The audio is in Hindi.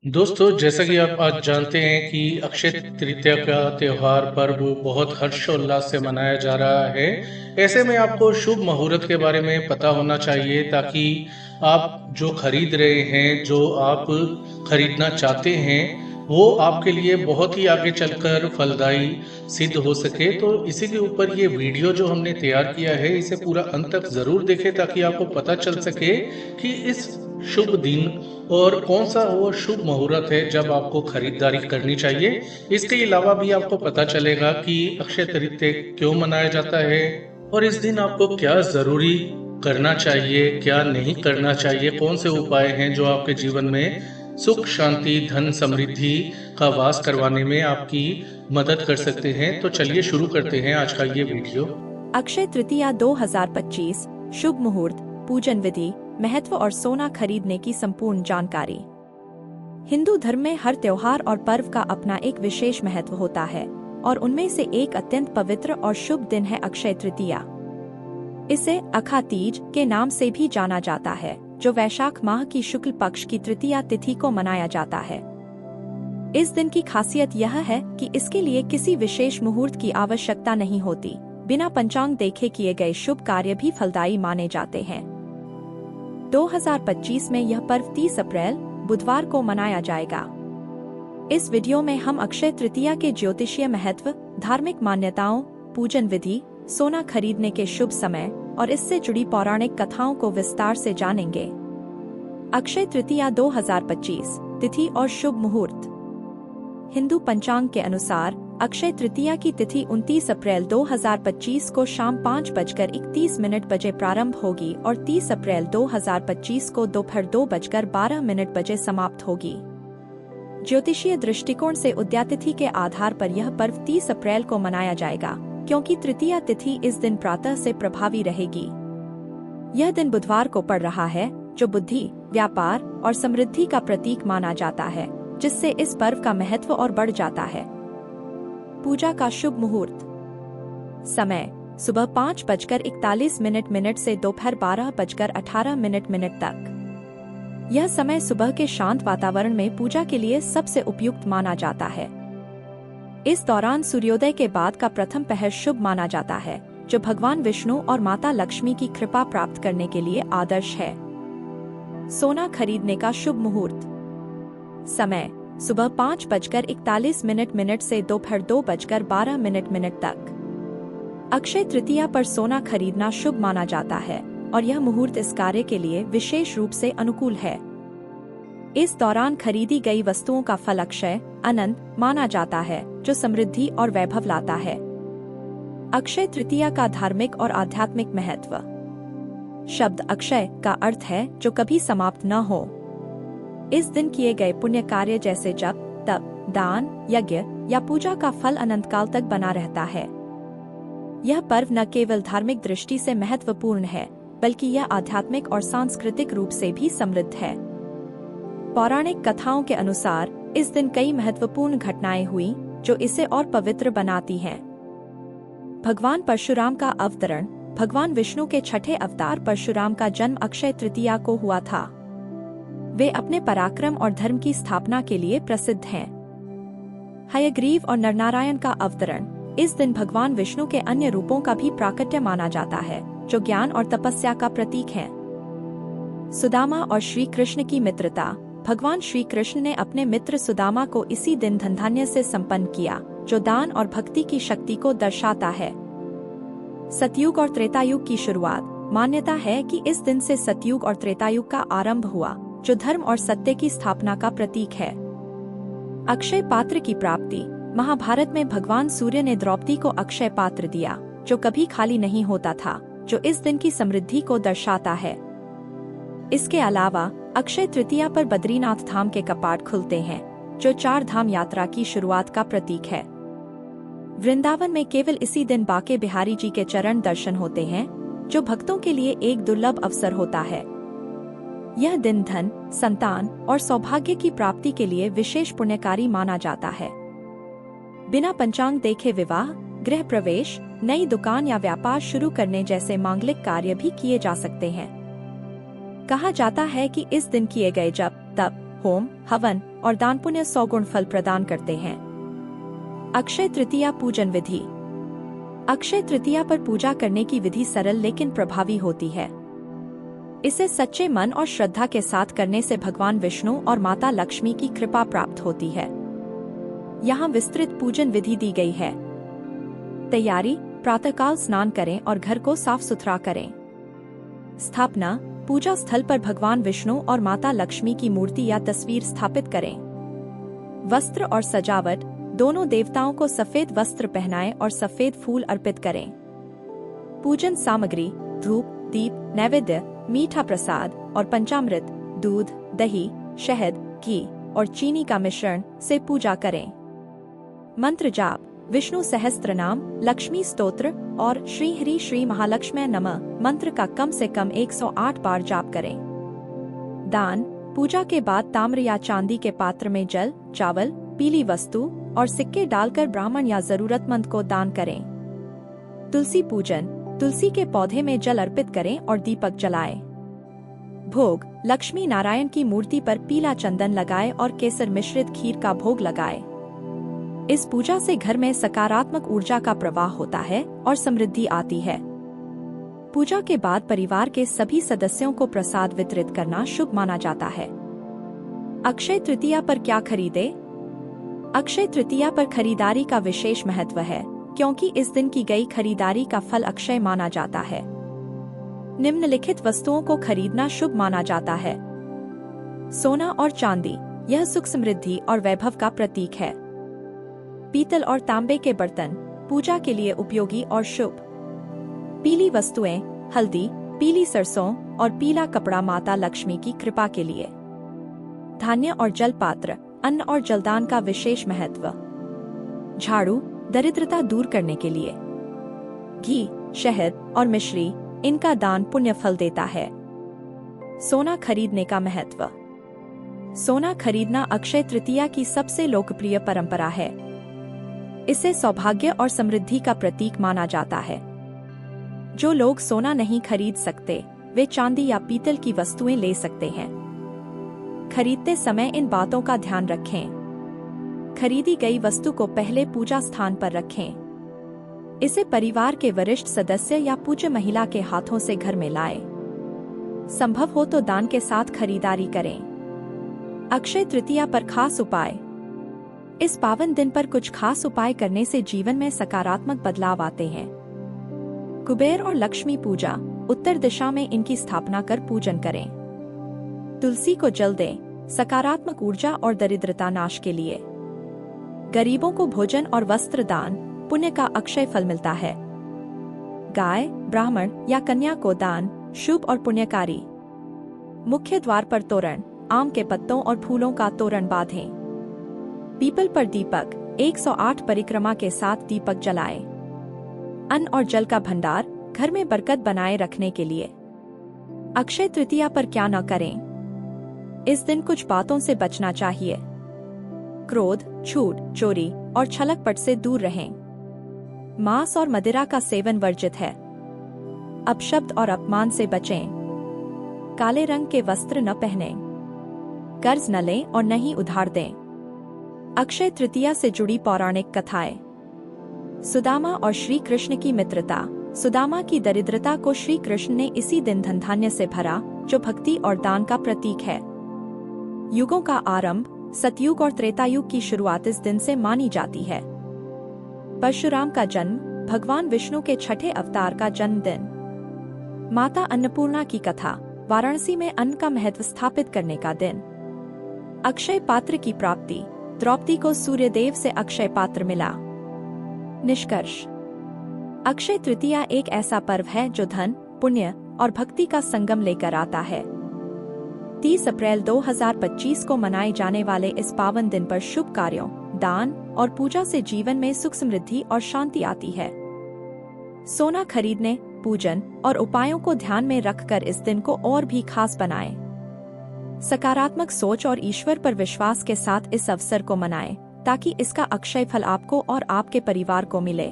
दोस्तों, जैसा कि आप आज जानते हैं कि अक्षय तृतीया का त्योहार पर्व बहुत हर्षोल्लास से मनाया जा रहा है। ऐसे में आपको शुभ मुहूर्त के बारे में पता होना चाहिए ताकि आप जो खरीद रहे हैं, जो आप खरीदना चाहते हैं, वो आपके लिए बहुत ही आगे चलकर फलदायी सिद्ध हो सके। तो इसी के ऊपर ये वीडियो जो हमने तैयार किया है, इसे पूरा अंत तक ज़रूर देखें ताकि आपको पता चल सके कि इस शुभ दिन और कौन सा वो शुभ मुहूर्त है जब आपको खरीदारी करनी चाहिए। इसके अलावा भी आपको पता चलेगा कि अक्षय तृतीया क्यों मनाया जाता है और इस दिन आपको क्या जरूरी करना चाहिए, क्या नहीं करना चाहिए, कौन से उपाय हैं जो आपके जीवन में सुख शांति धन समृद्धि का वास करवाने में आपकी मदद कर सकते हैं। तो चलिए शुरू करते हैं आज का ये वीडियो। अक्षय तृतीया 2025 शुभ मुहूर्त, पूजन विधि, महत्व और सोना खरीदने की संपूर्ण जानकारी। हिंदू धर्म में हर त्योहार और पर्व का अपना एक विशेष महत्व होता है और उनमें से एक अत्यंत पवित्र और शुभ दिन है अक्षय तृतीया। इसे अखा तीज के नाम से भी जाना जाता है, जो वैशाख माह की शुक्ल पक्ष की तृतीया तिथि को मनाया जाता है। इस दिन की खासियत यह है कि इसके लिए किसी विशेष मुहूर्त की आवश्यकता नहीं होती। बिना पंचांग देखे किए गए शुभ कार्य भी फलदायी माने जाते हैं। 2025 में यह पर्व 30 अप्रैल बुधवार को मनाया जाएगा। इस वीडियो में हम अक्षय तृतीया के ज्योतिषीय महत्व, धार्मिक मान्यताओं, पूजन विधि, सोना खरीदने के शुभ समय और इससे जुड़ी पौराणिक कथाओं को विस्तार से जानेंगे। अक्षय तृतीया 2025 तिथि और शुभ मुहूर्त। हिंदू पंचांग के अनुसार अक्षय तृतीया की तिथि 29 अप्रैल 2025 को शाम 5:31 बजे प्रारंभ होगी और 30 अप्रैल 2025 को दोपहर 2:12 बजे समाप्त होगी। ज्योतिषीय दृष्टिकोण से उदयातिथि के आधार पर यह पर्व 30 अप्रैल को मनाया जाएगा, क्योंकि तृतीया तिथि इस दिन प्रातः से प्रभावी रहेगी। यह दिन बुधवार को पड़ रहा है, जो बुद्धि, व्यापार और समृद्धि का प्रतीक माना जाता है, जिससे इस पर्व का महत्व और बढ़ जाता है। पूजा का शुभ मुहूर्त। समय सुबह 5:41 से दोपहर 12:18 तक। यह समय सुबह के शांत वातावरण में पूजा के लिए सबसे उपयुक्त माना जाता है। इस दौरान सूर्योदय के बाद का प्रथम पहर शुभ माना जाता है, जो भगवान विष्णु और माता लक्ष्मी की कृपा प्राप्त करने के लिए आदर्श है। सोना खरीदने का शुभ मुहूर्त। समय सुबह 5:41 से दोपहर 2:12 तक। अक्षय तृतीया पर सोना खरीदना शुभ माना जाता है और यह मुहूर्त इस कार्य के लिए विशेष रूप से अनुकूल है। इस दौरान खरीदी गई वस्तुओं का फल अक्षय, अनंत माना जाता है, जो समृद्धि और वैभव लाता है। अक्षय तृतीया का धार्मिक और आध्यात्मिक महत्व। शब्द अक्षय का अर्थ है जो कभी समाप्त न हो। इस दिन किए गए पुण्य कार्य जैसे जप, तप, दान, यज्ञ या पूजा का फल अनंत काल तक बना रहता है। यह पर्व न केवल धार्मिक दृष्टि से महत्वपूर्ण है, बल्कि यह आध्यात्मिक और सांस्कृतिक रूप से भी समृद्ध है। पौराणिक कथाओं के अनुसार इस दिन कई महत्वपूर्ण घटनाएं हुई, जो इसे और पवित्र बनाती हैं। भगवान परशुराम का अवतरण। भगवान विष्णु के छठे अवतार परशुराम का जन्म अक्षय तृतीया को हुआ था। वे अपने पराक्रम और धर्म की स्थापना के लिए प्रसिद्ध हैं। हयग्रीव और नरनारायण का अवतरण। इस दिन भगवान विष्णु के अन्य रूपों का भी प्राकट्य माना जाता है, जो ज्ञान और तपस्या का प्रतीक हैं। सुदामा और श्री कृष्ण की मित्रता। भगवान श्री कृष्ण ने अपने मित्र सुदामा को इसी दिन धनधान्य से संपन्न किया, जो दान और भक्ति की शक्ति को दर्शाता है। सतयुग और त्रेतायुग की शुरुआत। मान्यता है कि इस दिन से सतयुग और त्रेतायुग का आरंभ हुआ, जो धर्म और सत्य की स्थापना का प्रतीक है। अक्षय पात्र की प्राप्ति। महाभारत में भगवान सूर्य ने द्रौपदी को अक्षय पात्र दिया, जो कभी खाली नहीं होता था, जो इस दिन की समृद्धि को दर्शाता है। इसके अलावा अक्षय तृतीया पर बद्रीनाथ धाम के कपाट खुलते हैं, जो 4 धाम यात्रा की शुरुआत का प्रतीक है। वृंदावन में केवल इसी दिन बांके बिहारी जी के चरण दर्शन होते हैं, जो भक्तों के लिए एक दुर्लभ अवसर होता है। यह दिन धन, संतान और सौभाग्य की प्राप्ति के लिए विशेष पुण्यकारी माना जाता है। बिना पंचांग देखे विवाह, गृह प्रवेश, नई दुकान या व्यापार शुरू करने जैसे मांगलिक कार्य भी किए जा सकते हैं। कहा जाता है कि इस दिन किए गए जप, तप, होम, हवन और दान पुण्य 100 गुण फल प्रदान करते हैं। अक्षय तृतीया पूजन विधि। अक्षय तृतीया पर पूजा करने की विधि सरल लेकिन प्रभावी होती है। इसे सच्चे मन और श्रद्धा के साथ करने से भगवान विष्णु और माता लक्ष्मी की कृपा प्राप्त होती है। यहाँ विस्तृत पूजन विधि दी गई है। तैयारी: प्रातःकाल स्नान करें और घर को साफ सुथरा करें। स्थापना: पूजा स्थल पर भगवान विष्णु और माता लक्ष्मी की मूर्ति या तस्वीर स्थापित करें। वस्त्र और सजावट: दोनों देवताओं को सफेद वस्त्र पहनाएं और सफेद फूल अर्पित करें। पूजन सामग्री: धूप, दीप, नैवेद्य, मीठा प्रसाद और पंचामृत, दूध, दही, शहद, घी और चीनी का मिश्रण से पूजा करें। मंत्र जाप: विष्णु सहस्त्रनाम, लक्ष्मी स्तोत्र और श्री हरि श्री महालक्ष्मी नमः मंत्र का कम से कम 108 बार जाप करें। दान: पूजा के बाद ताम्र या चांदी के पात्र में जल, चावल, पीली वस्तु और सिक्के डालकर ब्राह्मण या जरूरतमंद को दान करें। तुलसी पूजन: तुलसी के पौधे में जल अर्पित करें और दीपक जलाएं। भोग: लक्ष्मी नारायण की मूर्ति पर पीला चंदन लगाएं और केसर मिश्रित खीर का भोग लगाएं। इस पूजा से घर में सकारात्मक ऊर्जा का प्रवाह होता है और समृद्धि आती है। पूजा के बाद परिवार के सभी सदस्यों को प्रसाद वितरित करना शुभ माना जाता है। अक्षय तृतीया पर क्या खरीदे? अक्षय तृतीया पर खरीदारी का विशेष महत्व है, क्योंकि इस दिन की गई खरीदारी का फल अक्षय माना जाता है। निम्नलिखित वस्तुओं को खरीदना शुभ माना जाता है। सोना और चांदी: यह सुख, समृद्धि और वैभव का प्रतीक है। पीतल और तांबे के बर्तन: पूजा के लिए उपयोगी और शुभ। पीली वस्तुएं: हल्दी, पीली सरसों और पीला कपड़ा माता लक्ष्मी की कृपा के लिए। धान्य और जल पात्र: अन्न और जलदान का विशेष महत्व। झाड़ू: दरिद्रता दूर करने के लिए। घी, शहद और मिश्री: इनका दान पुण्य फल देता है। सोना खरीदने का महत्व। सोना खरीदना अक्षय तृतीया की सबसे लोकप्रिय परंपरा है। इसे सौभाग्य और समृद्धि का प्रतीक माना जाता है। जो लोग सोना नहीं खरीद सकते, वे चांदी या पीतल की वस्तुएं ले सकते हैं। खरीदते समय इन बातों का ध्यान रखें। खरीदी गई वस्तु को पहले पूजा स्थान पर रखें। इसे परिवार के वरिष्ठ सदस्य या पूज्य महिला के हाथों से घर में लाएं। संभव हो तो दान के साथ खरीदारी करें। अक्षय तृतीया पर खास उपाय। इस पावन दिन पर कुछ खास उपाय करने से जीवन में सकारात्मक बदलाव आते हैं। कुबेर और लक्ष्मी पूजा: उत्तर दिशा में इनकी स्थापना कर पूजन करें। तुलसी को जल दें, सकारात्मक ऊर्जा और दरिद्रता नाश के लिए। गरीबों को भोजन और वस्त्र दान, पुण्य का अक्षय फल मिलता है। गाय, ब्राह्मण या कन्या को दान, शुभ और पुण्यकारी। मुख्य द्वार पर तोरण: आम के पत्तों और फूलों का तोरण बांधें। पीपल पर दीपक: 108 परिक्रमा के साथ दीपक जलाएं। अन्न और जल का भंडार: घर में बरकत बनाए रखने के लिए। अक्षय तृतीया पर क्या न करें? इस दिन कुछ बातों से बचना चाहिए। क्रोध, झूठ, चोरी और छलकपट से दूर रहें। मांस और मदिरा का सेवन वर्जित है। अपशब्द और अपमान से बचें। काले रंग के वस्त्र न पहनें। कर्ज न लें और न ही उधार दें। अक्षय तृतीया से जुड़ी पौराणिक कथाएं। सुदामा और श्री कृष्ण की मित्रता। सुदामा की दरिद्रता को श्री कृष्ण ने इसी दिन धन धान्य से भरा, जो भक्ति और दान का प्रतीक है। युगों का आरंभ: सतयुग और त्रेतायुग की शुरुआत इस दिन से मानी जाती है। परशुराम का जन्म: भगवान विष्णु के छठे अवतार का जन्मदिन। माता अन्नपूर्णा की कथा: वाराणसी में अन्न का महत्व स्थापित करने का दिन। अक्षय पात्र की प्राप्ति: द्रौपदी को सूर्यदेव से अक्षय पात्र मिला। निष्कर्ष: अक्षय तृतीया एक ऐसा पर्व है जो धन, पुण्य और भक्ति का संगम लेकर आता है। 30 अप्रैल 2025 को मनाए जाने वाले इस पावन दिन पर शुभ कार्यों, दान और पूजा से जीवन में सुख, समृद्धि और शांति आती है। सोना खरीदने, पूजन और उपायों को ध्यान में रखकर इस दिन को और भी खास बनाएं। सकारात्मक सोच और ईश्वर पर विश्वास के साथ इस अवसर को मनाएं, ताकि इसका अक्षय फल आपको और आपके परिवार को मिले।